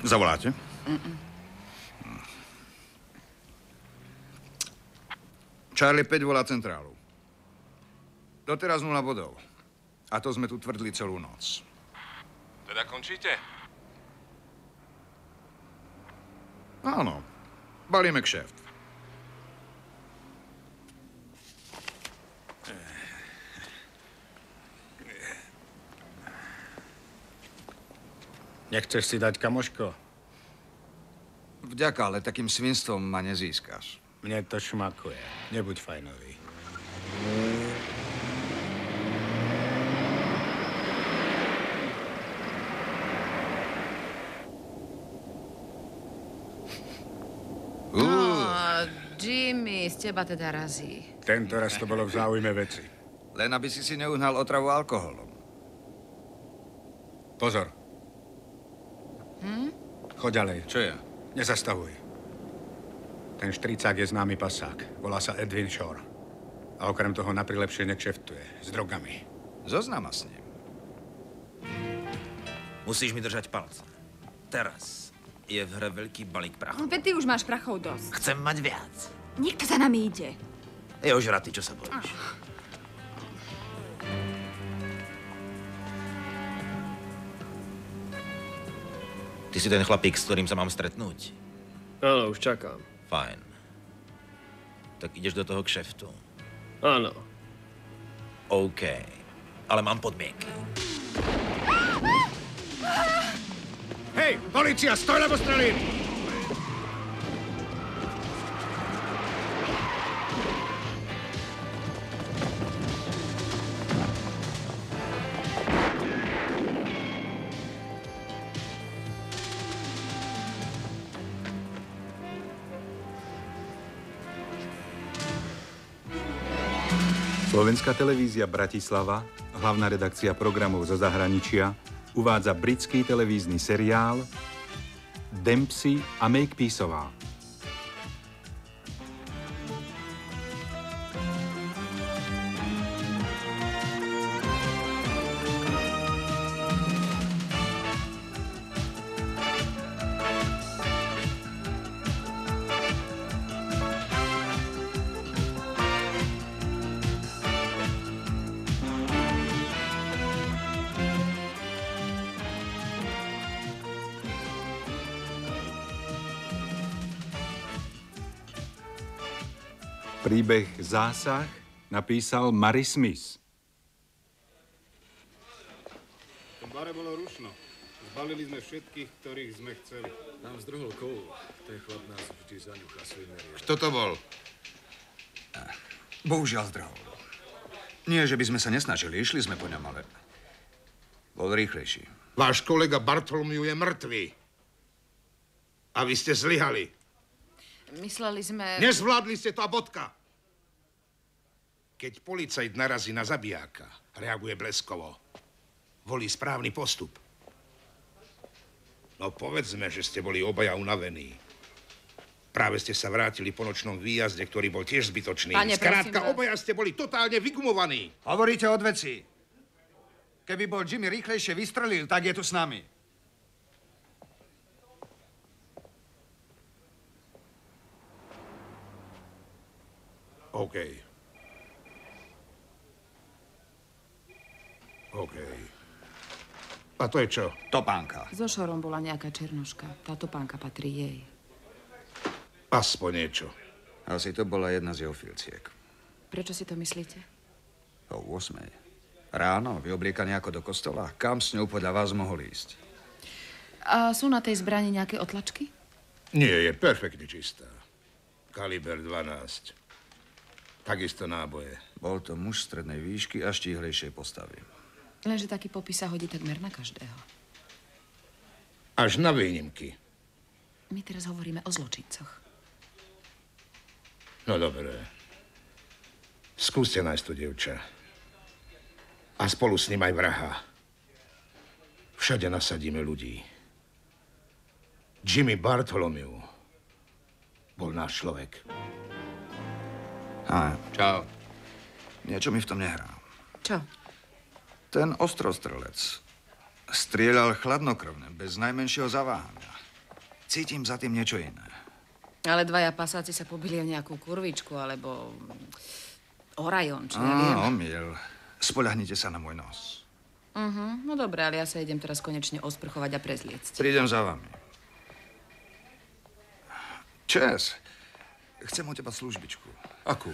Zavoláte? Charlie 5 volá centrálu. Doteraz 0 bodov. A to sme tu tvrdli celú noc. Teda končíte? Áno. Balíme kšeft. Nechceš si dať, kamoško? Vďaka, ale takým svinstvom ma nezískaš. Mne to šmakuje. Nebuď fajnový. Jimmy, z teba teda razí. Tento raz to bolo v záujme veci. Len aby si neuhnal otravu alkoholom. Pozor. Choď ďalej. Čo je? Nezastavuj. Ten štricák je známy pasák. Volá sa Edwin Shore. A okrem toho na prilepšie nekšeftuje. S drogami. Zoznama s ním. Musíš mi držať palce. Teraz je v hre veľký balík prachu. Veď ty už máš prachov dosť. Chcem mať viac. Niekto za nami ide. Je ožratý, čo sa bojíš? Ty si ten chlapík, s ktorým sa mám stretnúť? Áno, už čakám. Fajn. Tak ideš do toho kšeftu? Áno. OK. Ale mám podmienky. Hej, polícia, stoj, lebo strelím! Slovenská televízia Bratislava, hlavná redakcia programov zo zahraničia, uvádza britský televízny seriál Dempsey a Makepeaceová. Príbeh Zásah napísal Murray Smith. V tom bare bolo rušno. Zbalili sme všetkých, ktorých sme chceli. Nám zdrhol Cole. Ten chlap nás vždy zaňuchá svojim neriem. Kto to bol? Bohužiaľ zdrhol. Nie, že by sme sa nesnažili, išli sme po ňom, ale bol rýchlejší. Váš kolega Bartholomew je mŕtvý. A vy ste zlyhali. Mysleli sme... Nezvládli ste to a bodka. Keď policajt narazí na zabijáka, reaguje bleskovo. Volí správny postup. No povedzme, že ste boli obaja unavení. Práve ste sa vrátili po nočnom výjazde, ktorý bol tiež zbytočný. Pane, skrátka, obaja ste boli totálne vygumovaní. Hovoríte od veci. Keby bol Jimmy rýchlejšie vystrelil, tak je tu s nami. OK. A to je čo? Topánka. So Shorom bola nejaká černoška. Tá topánka patrí jej. Aspoň niečo. Asi to bola jedna z jeho filciek. Prečo si to myslíte? O 8. Ráno, vyobliekaný ako do kostola. Kam s ňou podľa vás mohol ísť? A sú na tej zbrani nejaké otlačky? Nie, je perfektne čistá. Kaliber 12. Takisto náboje. Bol to muž strednej výšky a štíhlejšej postavy. Lenže taký popis sa hodí takmer na každého. Až na výnimky. My teraz hovoríme o zločincoch. No dobré. Skúste nájsť to dievča. A spolu s ním aj vraha. Všade nasadíme ľudí. Jimmy Bartholomew bol náš človek. A Čau. niečo mi v tom nehrá. Čo? Ten ostrostrelec strieľal chladnokrvne, bez najmenšieho zaváhania. Cítim za tým niečo iné. Ale dvaja pasáci sa pobili o nejakú kurvičku, alebo o rajon, čo ja viem. Omyl. Spoľahnite sa na môj nos. No dobré, ale ja sa idem teraz konečne osprchovať a prezliecť. Prídem za vami. Čes, chcem od teba službičku. Akú?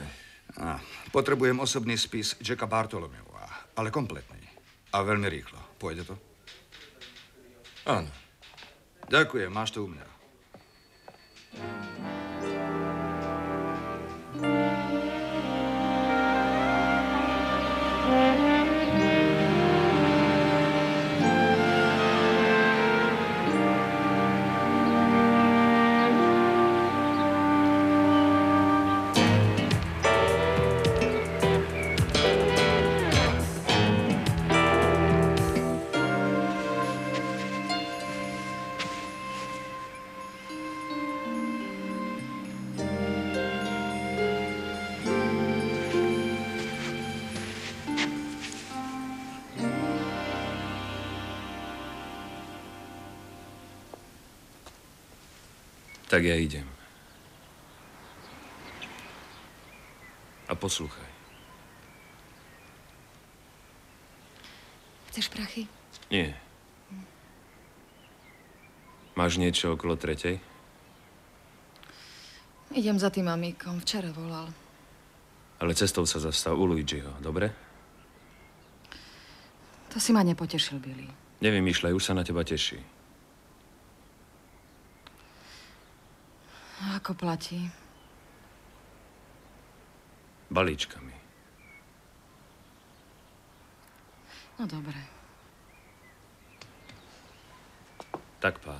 Potrebujem osobný spis Jacka Bartholomewa, ale kompletný. A veľmi rýchlo. Pôjde to? Áno. Ďakujem, máš to u mňa. Tak ja idem. A poslúchaj. Chceš prachy? Nie. Máš niečo okolo 3:00? Idem za tým amíkom. Včera volal. Ale cestou sa zastav u Luigiho, dobre? To si ma nepotešil, Billy. Nevymýšľaj, už sa na teba teší. A ako platí? Balíčkami. No dobre. Tak pá.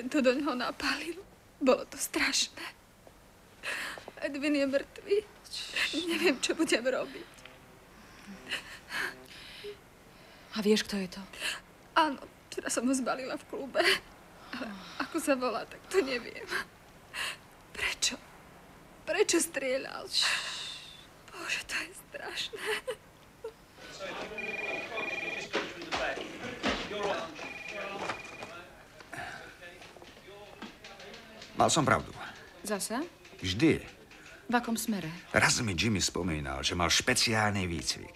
To do ňoho napálil. Bolo to strašné. Edwin je mŕtvý. Neviem, čo budem robiť. A vieš, kto je to? Áno, včera som ho zbalila v klube. Ale ako sa volá, tak to neviem. Prečo? Prečo strieľal? Bože, to je strašné. Mal som pravdu. Zasa? Vždy. V akom smere? Raz mi Jimmy spomínal, že mal špeciálny výcvik.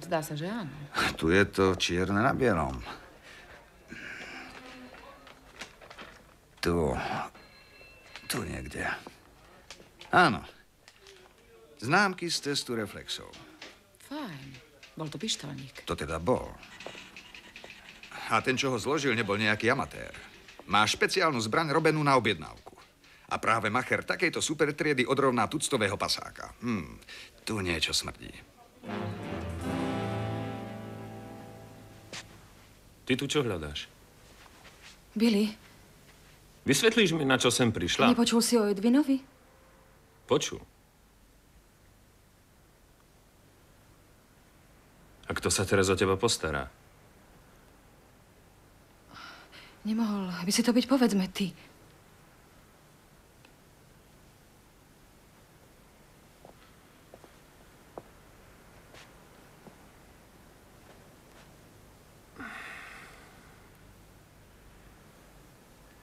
Zdá sa, že áno. Tu je to čierne na bielom. Tu niekde. Áno. Známky z testu reflexov. Fajn. Bol to pištolník. To teda bol. A ten, čo ho zložil, nebol nejaký amatér. Má špeciálnu zbraň robenú na objednávku. A práve macher takejto supertriedy odrovná tuctového pasáka. Tu niečo smrdí. Ty tu čo hľadáš? Billy, Vysvetlíš mi, na čo sem prišla? Nepočul si o Edvinovi? Počul. A kto sa teraz o teba postará? Nemohol by si to byť, povedzme, ty.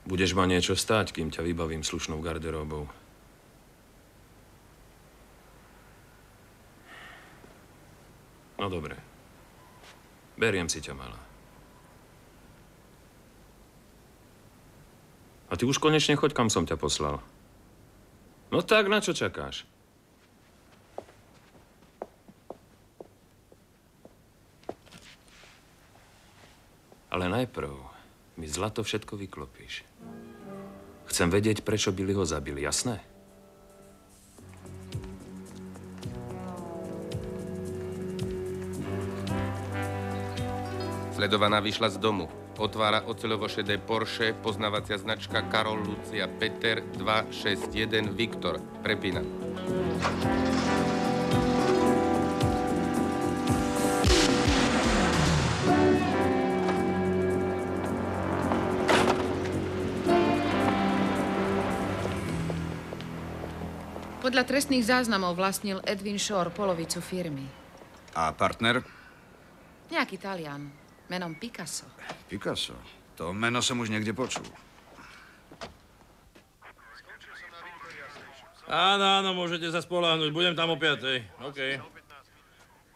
Budeš ma niečo stáť, kým ťa vybavím slušnou garderóbou. No dobre. Beriem si ťa, malá. A ty už konečne choď, kam som ťa poslal. No tak, na čo čakáš? Ale najprv mi zlato všetko vyklopíš. Chcem vedieť, prečo Billy ho zabili, jasné? Sledovaná vyšla z domu. Otvára oceľovo-šedé Porsche, poznávacia značka Karol Lucia Peter 261 Viktor. Prepína. Podľa trestných záznamov vlastnil Edwin Shore polovicu firmy. A partner? Nejaký Talian, menom Picasso. Picasso? To meno som už niekde počul. Áno, môžete sa spoľahnúť. Budem tam o 5:00. OK.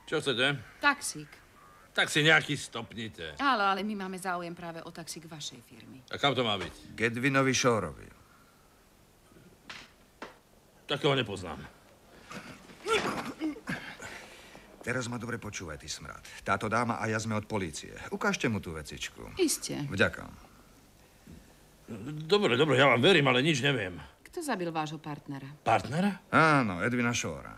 Čo chcete? Taxík. Tak si nejaký stopnite. Ale my máme záujem práve o taxík vašej firmy. A kam to má byť? K Edwinovi Shoreovi. Takého nepoznám. Teraz ma dobre počúvaj, ty smrad. Táto dáma a ja sme od polície. Ukážte mu tú vecičku. Iste. Vďaka. Dobre, ja vám verím, ale nič neviem. Kto zabil vášho partnera? Partnera? Áno, Edwina Shorea.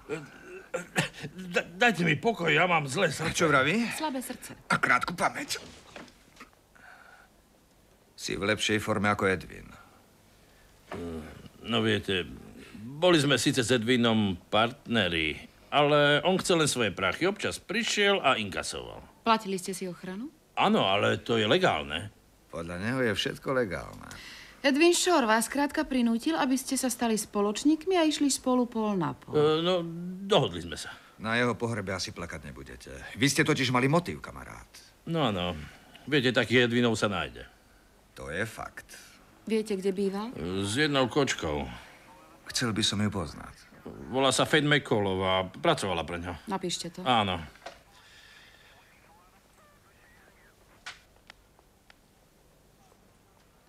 Dajte mi pokoj, ja mám zlé srdce. Čo vraví? Slabé srdce. A krátku pamäť. Si v lepšej forme ako Edwin. No viete, boli sme síce s Edwinom partneri, ale on chcel len svoje prachy. Občas prišiel a inkasoval. Platili ste si ochranu? Áno, ale to je legálne. Podľa neho je všetko legálne. Edwin Shore vás skrátka prinútil, aby ste sa stali spoločníkmi a išli spolu pol na pol. No, dohodli sme sa. Na jeho pohrebe asi plakať nebudete. Vy ste totiž mali motív, kamarát. No. Viete, takých Edwinov sa nájde. To je fakt. Viete, kde býval? S jednou kočkou. Chcel by som ju poznať. Volá sa Fade McCallov a pracovala pre ňo. Napíšte to. Áno.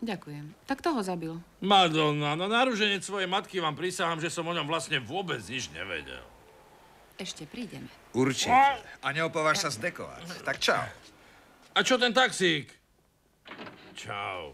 Ďakujem. Tak toho zabil. Madonna, na náruženec svojej matky vám prisahám, že som o ňom vlastne vôbec nič nevedel. Ešte prídeme. Určite. A neopováž sa zdekovať. Tak čau. A čo ten taxík? Čau.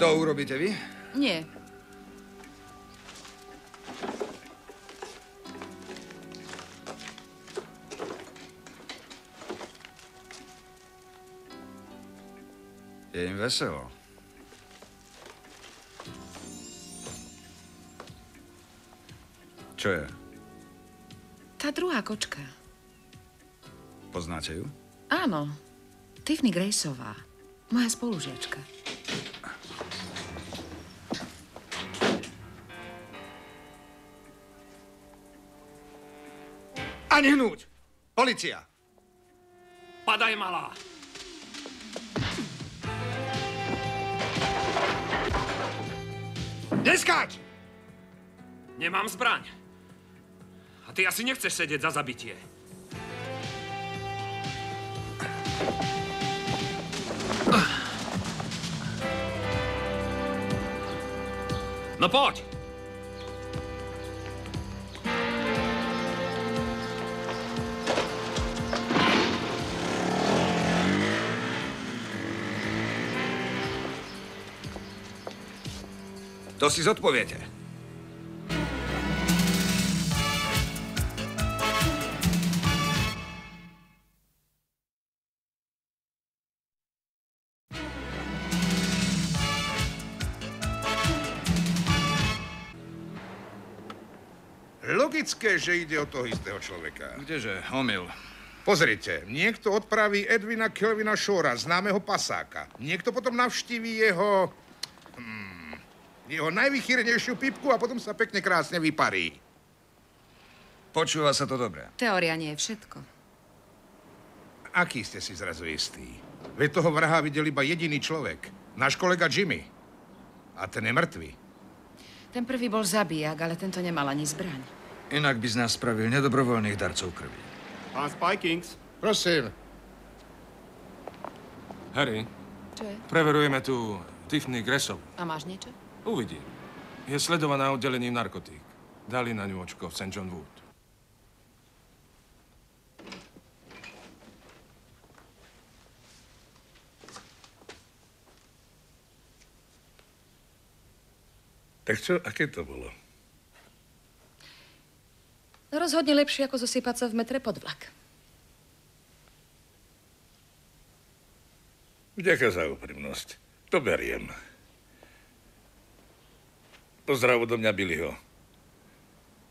To urobíte vy? Nie. Je im veselo. Čo je? Tá druhá kočka. Poznáte ju? Áno. Tiffany Graceová. Moja spolužiačka. Ani hnúť! Polícia! Padaj, malá! Neskáč! Nemám zbraň. A ty asi nechceš sedieť za zabitie. No poď! To si zodpoviete. Logické, že ide o toho istého človeka. Kdeže, omyl. Pozrite, niekto odpraví Edwina Kelvina Shora, známeho pasáka. Niekto potom navštíví jeho najvychýrenejšiu pipku a potom sa pekne krásne vyparí. Počúva sa to dobre. Teória nie je všetko. Aký ste si zrazu istý? Veď toho vraha videl iba jediný človek. Náš kolega Jimmy. A ten je mŕtvý. Ten prvý bol zabijak, ale tento nemal ani zbraň. Inak by z nás spravil nedobrovoľných darcov krvi. Pán Spikings. Prosím. Harry, Čo je? preverujeme tu Tiffany Gressov. A máš niečo? Uvidím. Je sledovaná oddelením narkotík. Dali na ňu očko v St. John Wood. Tak čo, aké to bolo? No rozhodne lepšie, ako zosypať sa v metre pod vlak. Vďaka za úprimnosť. To beriem. Pozdrav odo mňa Billyho.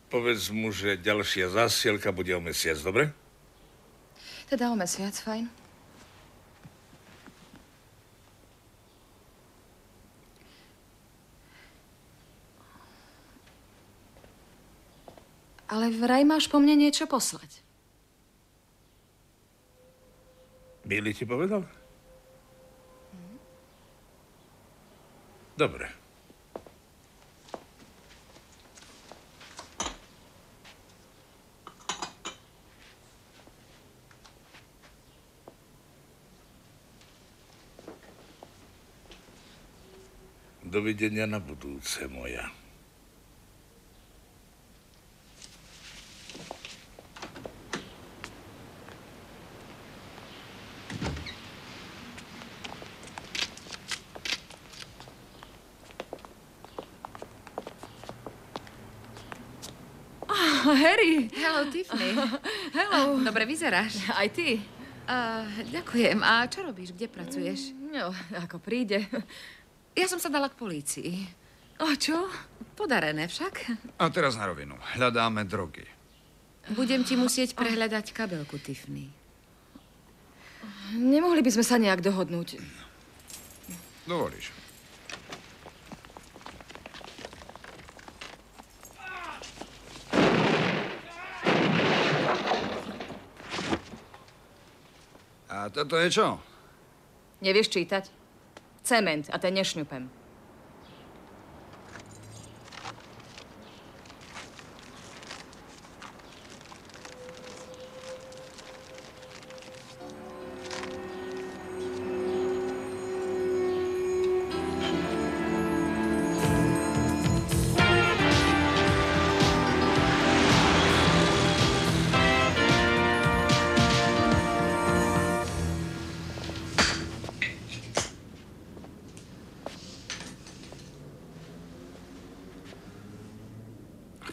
Povedz mu, že ďalšia zásielka bude o mesiac, dobre? Teda o mesiac, fajn. Ale vraj máš po mne niečo poslať. Billy ti povedal? Dobre. Dovidenia na budúce, moja. Harry! Hello, Tiffany. Hello. Dobre vyzeráš. Aj ty. Ďakujem. A čo robíš? Kde pracuješ? No, ako príde. Ja som sa dala k polícii. O čo? Podarené však. A teraz na rovinu. Hľadáme drogy. Budem ti musieť prehľadať kabelku, Tiffany. Nemohli by sme sa nejak dohodnúť. Dovolíš. A toto je čo? Nevieš čítať? Cement a ten nešňupem.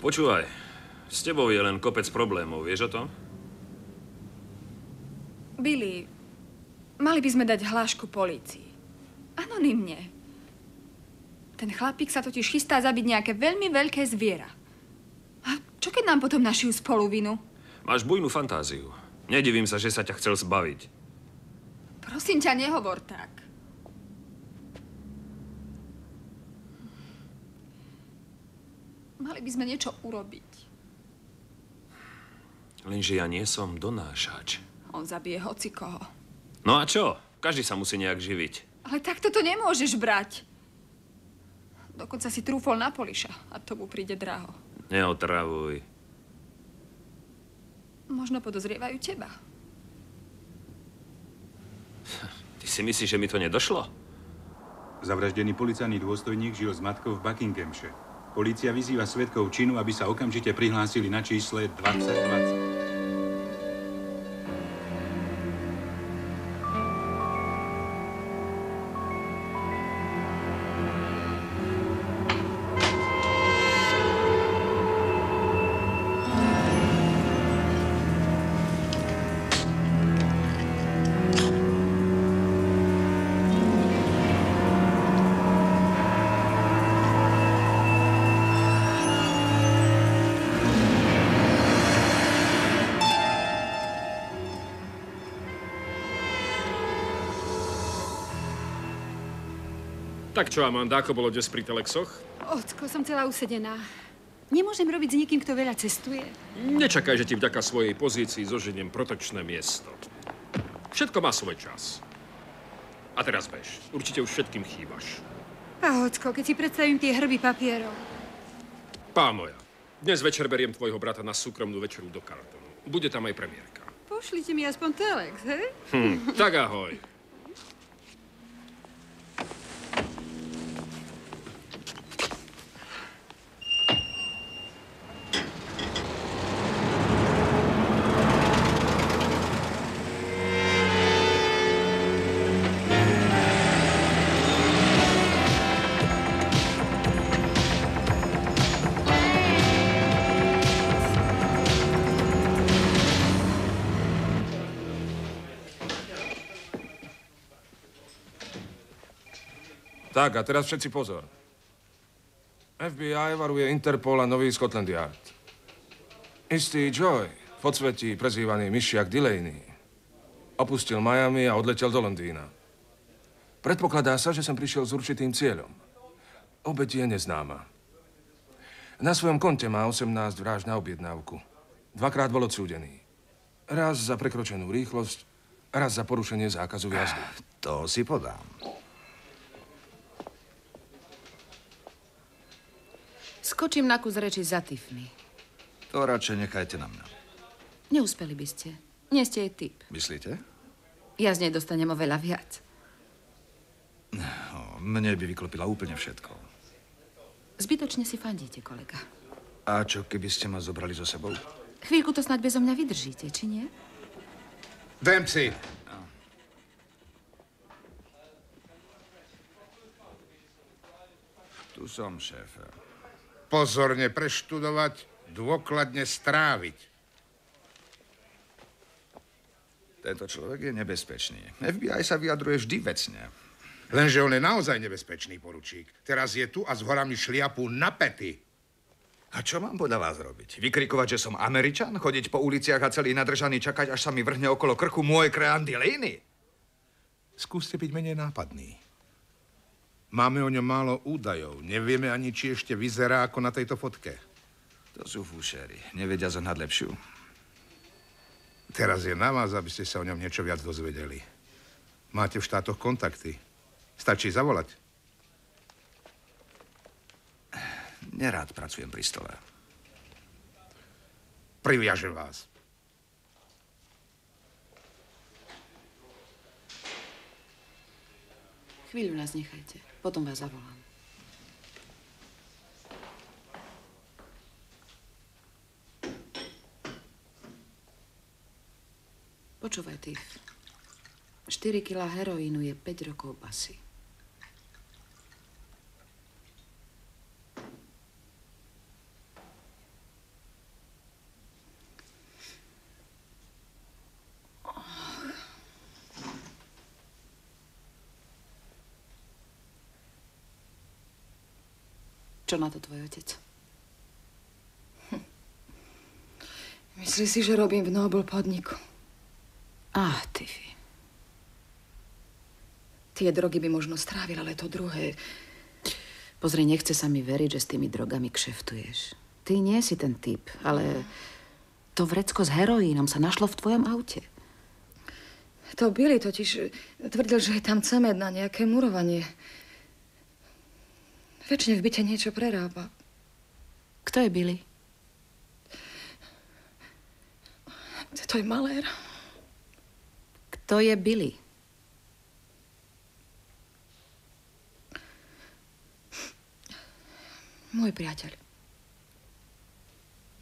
Počúvaj, s tebou je len kopec problémov, vieš o tom? Billy, mali by sme dať hlášku polícii. Anonymne. Ten chlapík sa totiž chystá zabiť nejaké veľmi veľké zviera. A čo keď nám potom našijú spoluvinu? Máš bujnú fantáziu. Nedivím sa, že sa ťa chcel zbaviť. Prosím ťa, nehovor tak. Mali by sme niečo urobiť. Lenže ja nie som donášač. On zabije hocikoho. No a čo? Každý sa musí nejak živiť. Ale takto to nemôžeš brať. Dokonca si trúfol na Poliša a to mu príde draho. Neotravuj. Možno podozrievajú teba. Ty si myslíš, že mi to nedošlo? Zavraždený policajný dôstojník žil s matkou v Buckinghamshire. Polícia vyzýva svedkov činu, aby sa okamžite prihlásili na čísle 2020. Tak čo, Amanda, ako bolo dnes pri Telexoch? Ocko, som celá usedená. Nemôžem robiť s niekým, kto veľa cestuje. Nečakaj, že ti vďaka svojej pozícii zoženiem protočné miesto. Všetko má svoj čas. A teraz bež. Určite už všetkým chýbaš. A Ocko, keď si predstavím tie hrby papierov. Pán moja, dnes večer beriem tvojho brata na súkromnú večeru do Carltonu. Bude tam aj premiérka. Pošlite mi aspoň Telex, hej? Tak ahoj. Tak, a teraz všetci pozor. FBI varuje Interpol a nový Scotland Yard. Istý Joy, v podsvetí prezývaný myšiak Delaney, opustil Miami a odletel do Londýna. Predpokladá sa, že sem prišiel s určitým cieľom. Obeť je neznáma. Na svojom konte má 18 vražd na objednávku. 2-krát bol odsúdený. Raz za prekročenú rýchlosť, raz za porušenie zákazu jazdy. To si podám. Skočím na kus reči za Tiffany. To radšej nechajte na mňa. Neúspeli by ste. Nie ste jej typ. Myslíte? Ja z nej dostanem oveľa viac. No, mne by vyklopila úplne všetko. Zbytočne si fandíte, kolega. A čo, keby ste ma zobrali so sebou? Chvíľku to snáď bezo mňa vydržíte, či nie? Dempsey! Tu som, šéfe. Pozorne preštudovať, dôkladne stráviť. Tento človek je nebezpečný. FBI sa vyjadruje vždy vecne. Lenže on je naozaj nebezpečný, poručík. Teraz je tu a s horami šliapu na pety. A čo mám podľa vás robiť? Vykrikovať, že som Američan? Chodiť po uliciach a celý nadržaný čakať, až sa mi vrhne okolo krku môj kreán Delaney? Skúste byť menej nápadný. Máme o ňom málo údajov. Nevieme ani, či ešte vyzerá ako na tejto fotke. To sú fúšéri. Nevedia zohnať lepšiu. Teraz je na vás, aby ste sa o ňom niečo viac dozvedeli. Máte v štátoch kontakty. Stačí zavolať. Nerád pracujem pri stole. Priviažem vás. Chvíľu nás nechajte. Potom vás zavolám. Počúvaj, Tiff. 4 kilá heroínu je 5 rokov basy. Čo na to tvoj otec? Myslí si, že robím v Nobel podniku. Tiffy. Tie drogy by možno strávil, ale to druhé... Pozri, nechce sa mi veriť, že s tými drogami kšeftuješ. Ty nie si ten typ, ale To vrecko s heroínom sa našlo v tvojom aute. To Billy totiž tvrdil, že je tam cement na nejaké murovanie. Večne v byte niečo prerába. Kto je Billy? To je malér. Kto je Billy? Môj priateľ.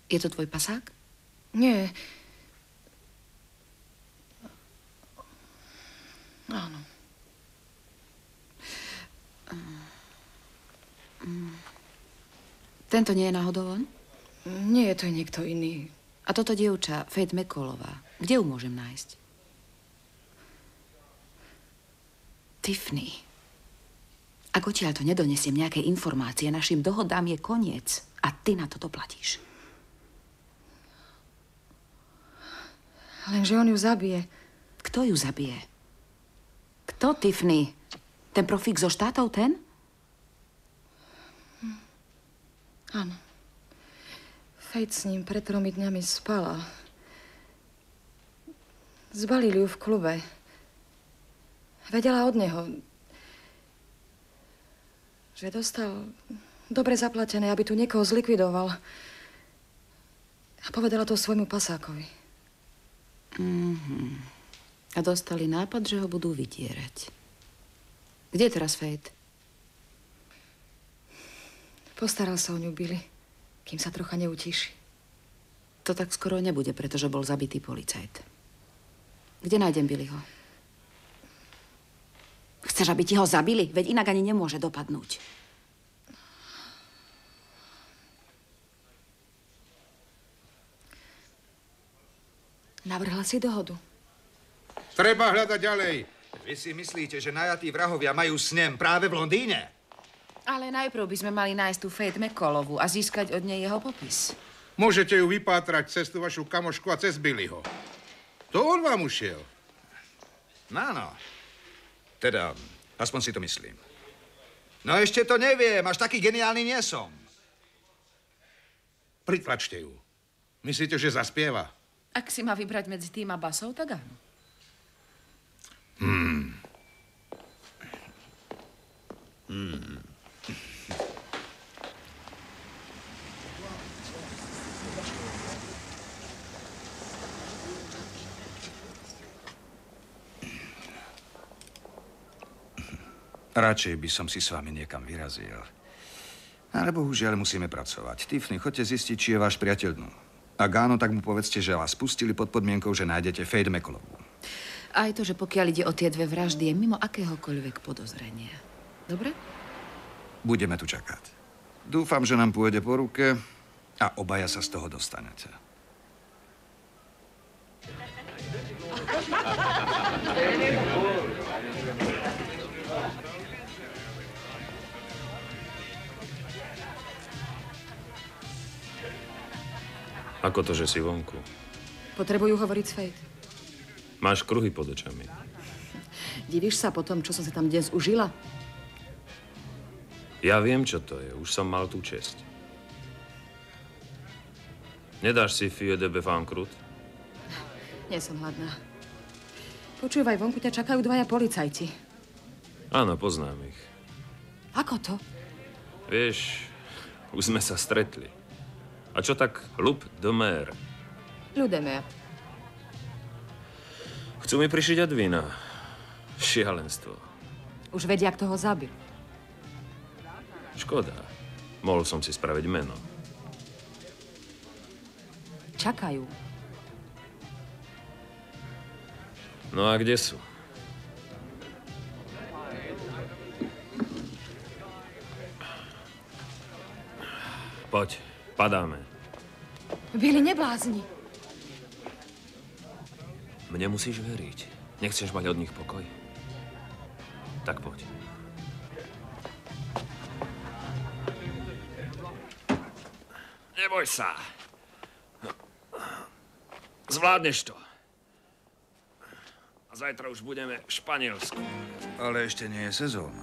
Je to tvoj pasák? Nie. Áno. Tento nie je náhodou on? Nie, to je niekto iný. A toto dievča, Faith McCallová, kde ju môžem nájsť? Tiffany. Ak odtiaľ to nedonesiem nejaké informácie, našim dohodám je koniec. A ty na to doplatíš. Lenže on ju zabije. Kto ju zabije? Kto, Tiffany? Ten profík zo štátov, ten? Áno. Faith s ním pred 3 dňami spala. Zbalili ju v klube. Vedela od neho, že dostal dobre zaplatené, aby tu niekoho zlikvidoval. A povedala to svojmu pasákovi. A dostali nápad, že ho budú vydierať. Kde je teraz Faith? Postaral sa o ňu Billy, kým sa trocha neutíši. To tak skoro nebude, pretože bol zabitý policajt. Kde nájdem Billyho? Chceš, aby ti ho zabili? Veď inak ani nemôže dopadnúť. Navrhla si dohodu. Treba hľadať ďalej. Vy si myslíte, že najatí vrahovia majú snem práve v Londýne? Ale najprv by sme mali nájsť tú Faith McCallovú a získať od nej jeho popis. Môžete ju vypátrať cez tú vašu kamošku a cez Billyho. To on vám ušiel. Áno. Teda, aspoň si to myslím. No ešte to neviem, až taký geniálny nie som. Pritlačte ju. Myslíte, že zaspieva? Ak si má vybrať medzi tým a basou, tak áno. Radšej by som si s vami niekam vyrazil. Ale bohužiaľ musíme pracovať. Tiffany, choďte zistiť, či je váš priateľ dnu. Ak áno, tak mu povedzte, že vás pustili pod podmienkou, že nájdete Faith McCallovú. Aj to, že pokiaľ ide o tie 2 vraždy, je mimo akéhokoľvek podozrenia. Dobre? Budeme tu čakať. Dúfam, že nám pôjde po ruke a obaja sa z toho dostanete. Ako to, že si vonku? Potrebujú hovoriť s Faith. Máš kruhy pod očami. Divíš sa po tom, čo som sa tam dnes užila? Ja viem, čo to je. Už som mal tú česť. Nedáš si fille de bœuf en croûte? Nie som hladná. Počúvaj, vonku ťa čakajú 2 policajti. Áno, poznám ich. Ako to? Vieš, už sme sa stretli. A čo tak Loup de Mer? Ľudemer. Chcú mi prišiť od vína. Šialenstvo. Už vedia, kto ho zabil. Škoda. Mohol som si spraviť meno. Čakajú. No a kde sú? Poď, padáme. Billy, neblázni. Mne musíš veriť. Nechceš mať od nich pokoj? Tak poď. Neboj sa. Zvládneš to. A zajtra už budeme v Španielsku. Ale ešte nie je sezóna.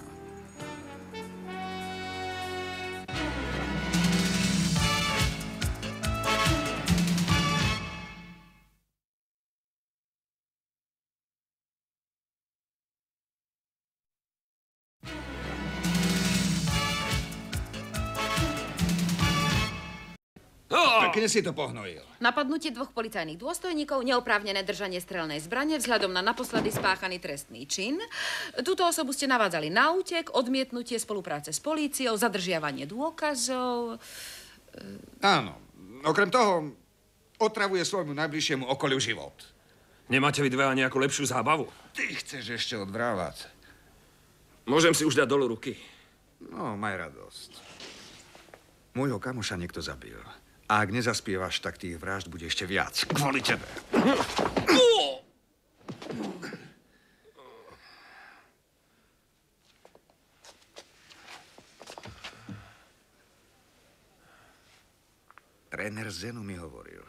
Pekne si to pohnojil. Napadnutie 2 policajných dôstojníkov, neoprávnené držanie strelnej zbrane vzhľadom na naposledy spáchaný trestný čin. Túto osobu ste navádzali na útek, odmietnutie spolupráce s políciou, zadržiavanie dôkazov. Áno. Okrem toho, otravuje svojmu najbližšiemu okoliu život. Nemáte vy dvaja nejakú lepšiu zábavu? Ty chceš ešte odvrávať. Môžem si už dať dolu ruky. No, maj radosť. Môjho kamoša niekto zabil. A ak nezaspievaš, tak tých vražd bude ešte viac. Kvôli tebe. Tréner Zenu mi hovoril,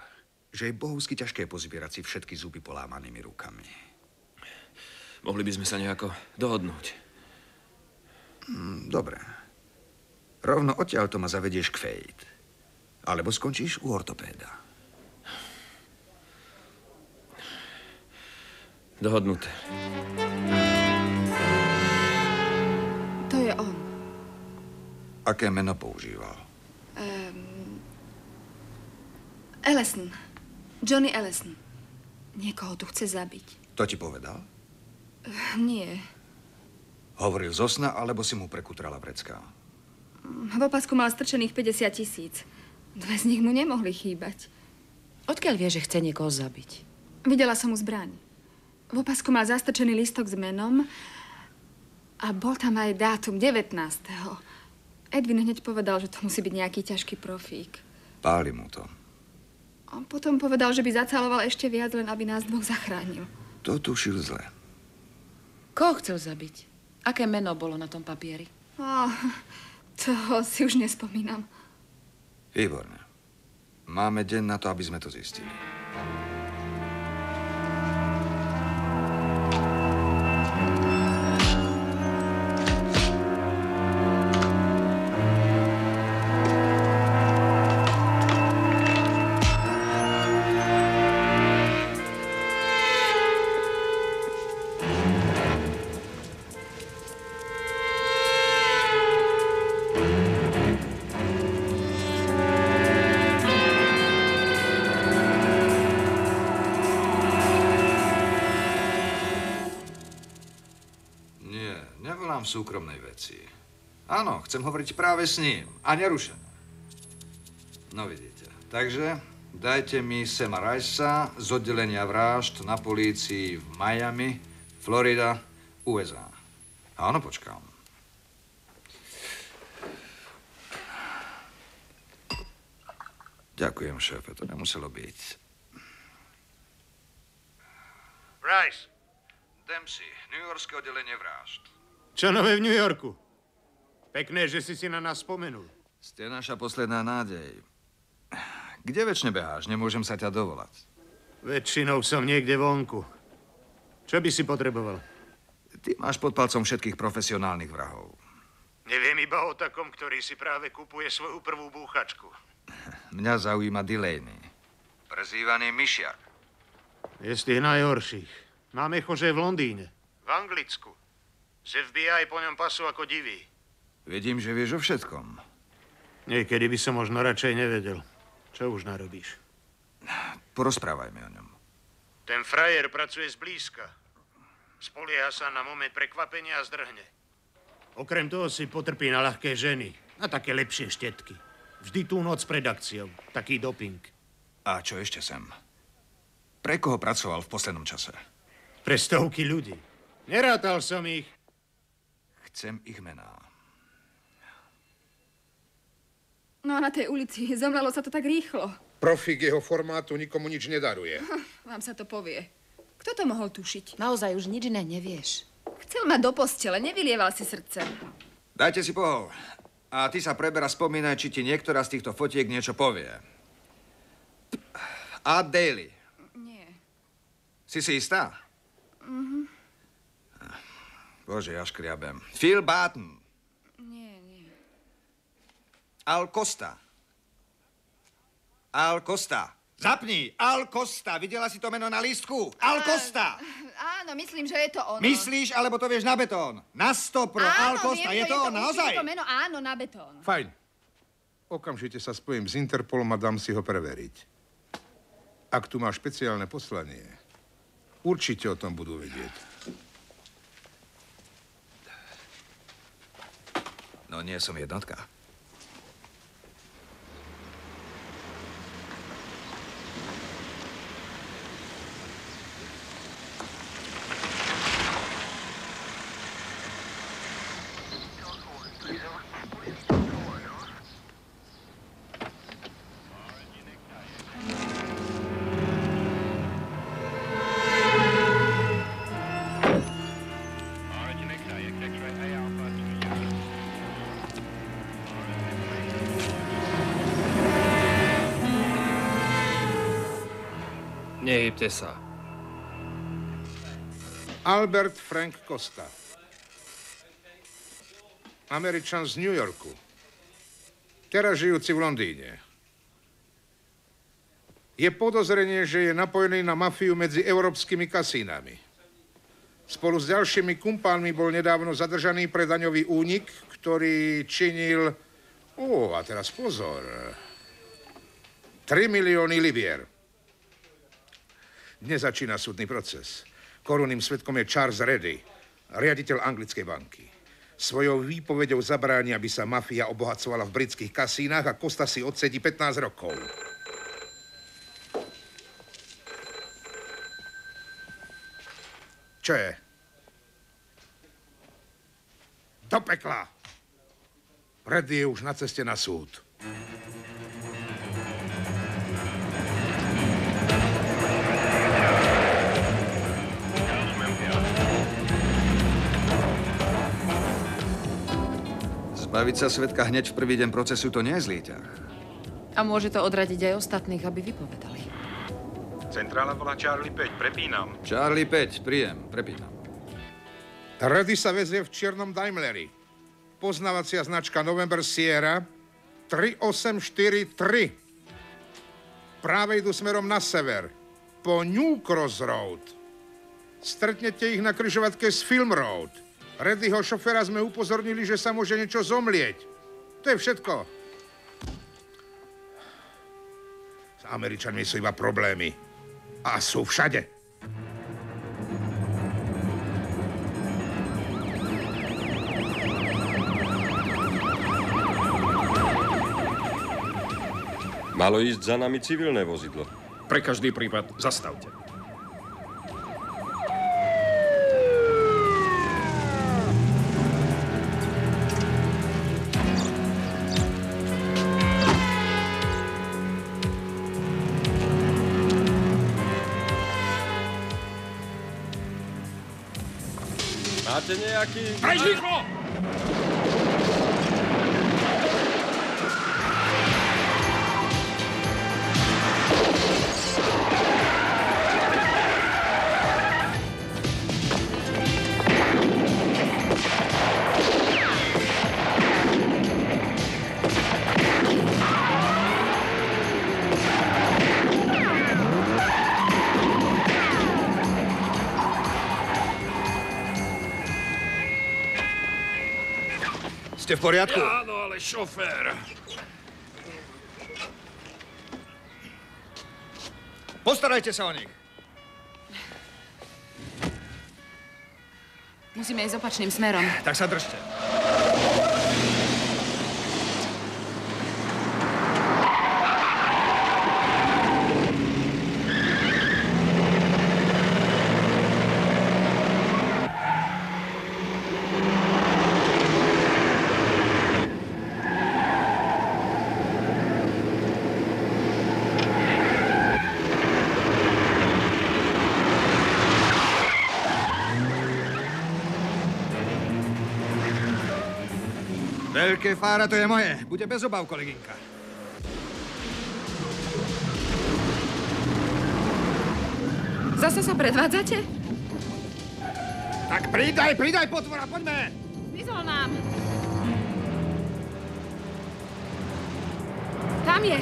že je bohovsky ťažké pozbierať si všetky zuby polámanými rukami. Mohli by sme sa nejako dohodnúť. Dobre. Rovno odtiaľto ma zavedieš k Fate. Alebo skončíš u ortopéda. Dohodnuté. To je on. Aké meno používal? Ellison. Johnny Ellison. Niekoho tu chce zabiť. To ti povedal? Nie. Hovoril zo sna, alebo si mu prekutrala vrecká? V opasku mal strčených 50 000. 2 z nich mu nemohli chýbať. Odkiaľ vie, že chce niekoho zabiť? Videla som mu zbraň. V opasku mal zastrčený lístok s menom a bol tam aj dátum 19. Edwin hneď povedal, že to musí byť nejaký ťažký profík. Páli mu to. A potom povedal, že by zacaloval ešte viac, len aby nás 2 zachránil. To tušil zle. Koho chcel zabiť? Aké meno bolo na tom papieri? Toho si už nespomínam. Výborne. Máme deň na to, aby sme to zistili. V súkromnej veci. Áno, chcem hovoriť práve s ním. A nerušené. No vidíte. Takže dajte mi Sama Ricea z oddelenia vražd na polícii v Miami, Florida, USA. Áno, počkám. Ďakujem, šéfe, to nemuselo byť. Rice. Dempsey, newyorské oddelenie vražd. Čo nové v New Yorku? Pekné, že si na nás spomenul. Ste naša posledná nádej. Kde večne beháš? Nemôžem sa ťa dovolať. Väčšinou som niekde vonku. Čo by si potreboval? Ty máš pod palcom všetkých profesionálnych vrahov. Neviem iba o takom, ktorý si práve kupuje svoju prvú búchačku. Mňa zaujíma Delaney. Prezývaný Myšiak. Je z tých najhorších. Máme chože v Londýne. V Anglicku. Z FBI po ňom pasú ako diví. Vidím, že vieš o všetkom. Niekedy by som možno radšej nevedel. Čo už narobíš? Porozprávajme o ňom. Ten frajer pracuje zblízka. Spolieha sa na moment prekvapenia a zdrhne. Okrem toho si potrpí na ľahké ženy. Na také lepšie štetky. Vždy tú noc pred akciou. Taký doping. A čo ešte sem? Pre koho pracoval v poslednom čase? Pre stovky ľudí. Nerátal som ich. Chcem ich mená. No a na tej ulici zomrelo sa to tak rýchlo. Profík jeho formátu nikomu nič nedaruje. Vám sa to povie. Kto to mohol tušiť? Naozaj už nič iné nevieš. Chcel ma do postele, nevylieval si srdce. Dajte si pohov. A ty sa preber a spomínaj, či ti niektorá z týchto fotiek niečo povie. A Daly. Nie. Si istá? Mhm. Bože, ja škriabem. Phil Barton. Nie. Al Costa. Al Costa. Zapni! Al Costa. Videla si to meno na lístku? Al Costa. Áno, myslím, že je to ono. Myslíš, alebo to vieš na betón? Na 100 pro. Al Costa. Viem, Je to on naozaj? to meno, áno, na betón. Fajn. Okamžite sa spojím s Interpolom a dám si ho preveriť. Ak tu má špeciálne poslanie, určite o tom budú vedieť. No nie som jednotka. Nehybte sa. Albert Frank Costa. Američan z New Yorku. Teraz žijúci v Londýne. Je podozrenie, že je napojený na mafiu medzi európskymi kasínami. Spolu s ďalšími kumpánmi bol nedávno zadržaný pre daňový únik, ktorý činil... a teraz pozor. 3 milióny libier. Dnes začína súdny proces. Korunným svedkom je Charles Reddy, riaditeľ anglickej banky. Svojou výpovedou zabráni, aby sa mafia obohacovala v britských kasínach a Costa si odsedí 15 rokov. Čo je? Do pekla! Reddy je už na ceste na súd. Zbaviť sa svedka hneď v prvý deň procesu to nie je zlý ťah. A môže to odradiť aj ostatných, aby vypovedali. Centrála volá Charlie 5, prepínam. Charlie 5, príjem, prepínam. Reddy sa vezie v čiernom Daimleri. Poznávacia značka November Sierra 3843. Práve idú smerom na sever, po New Cross Road. Stretnete ich na križovatke s Film Road. Reddyho šoféra sme upozornili, že sa môže niečo zomlieť. To je všetko. S Američanmi sú iba problémy. A sú všade. Malo ísť za nami civilné vozidlo. Pre každý prípad zastavte. Máte nejaký... Preč rýchlo! Ste v poriadku? Áno, ale šofér. Postarajte sa o nich. Musíme ísť opačným smerom. Tak sa držte. Veľké fára, to je moje. Bude bez obav, kolegynka. Zase sa predvádzate? Tak pridaj, potvora, poďme! Vyzol nám. Tam je.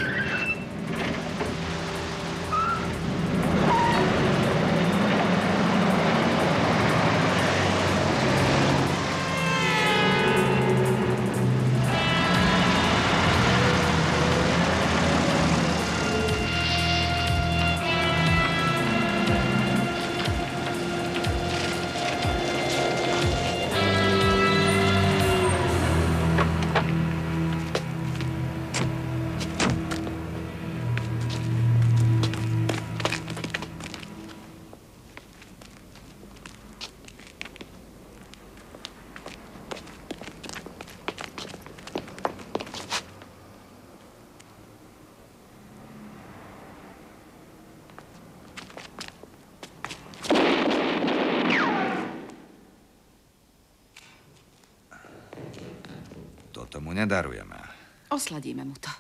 tomu nedarujeme. Osladíme mu to.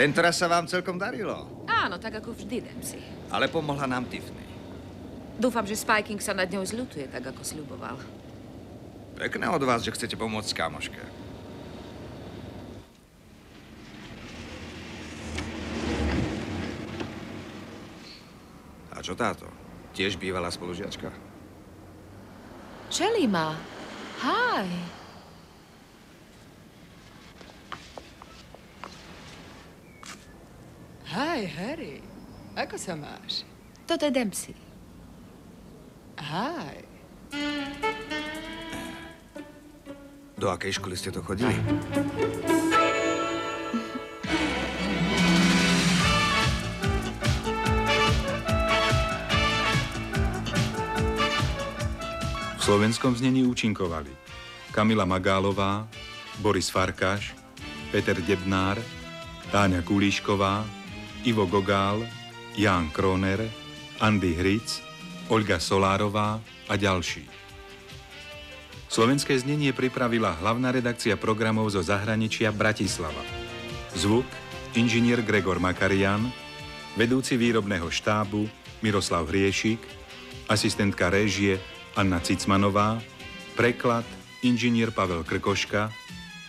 Tentoraz sa vám celkom darilo. Áno, tak ako vždy, Dempsey. Ale pomohla nám Tiffany. Dúfam, že Spiking sa nad ňou zľutuje, tak ako sľuboval. Pekné od vás, že chcete pomôcť kamoške. A čo táto? Tiež bývalá spolužiačka? Shelima, hi. Hi, Harry. Ako sa máš? Toto je Dempsey. Hi. Do akej školy ste to chodili? V slovenskom znení účinkovali Kamila Magálová, Boris Farkáš, Peter Debnár, Táňa Kulíšková, Ivo Gogál, Ján Kroner, Andy Hric, Olga Solárová a ďalší. Slovenské znenie pripravila hlavná redakcia programov zo zahraničia Bratislava. Zvuk inžinier Gregor Makarian, vedúci výrobného štábu Miroslav Hriešik, asistentka réžie Anna Cicmanová, preklad inžinier Pavel Krkoška,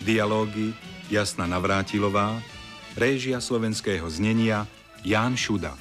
dialógy Jasna Navrátilová, réžia slovenského znenia Ján Šuda.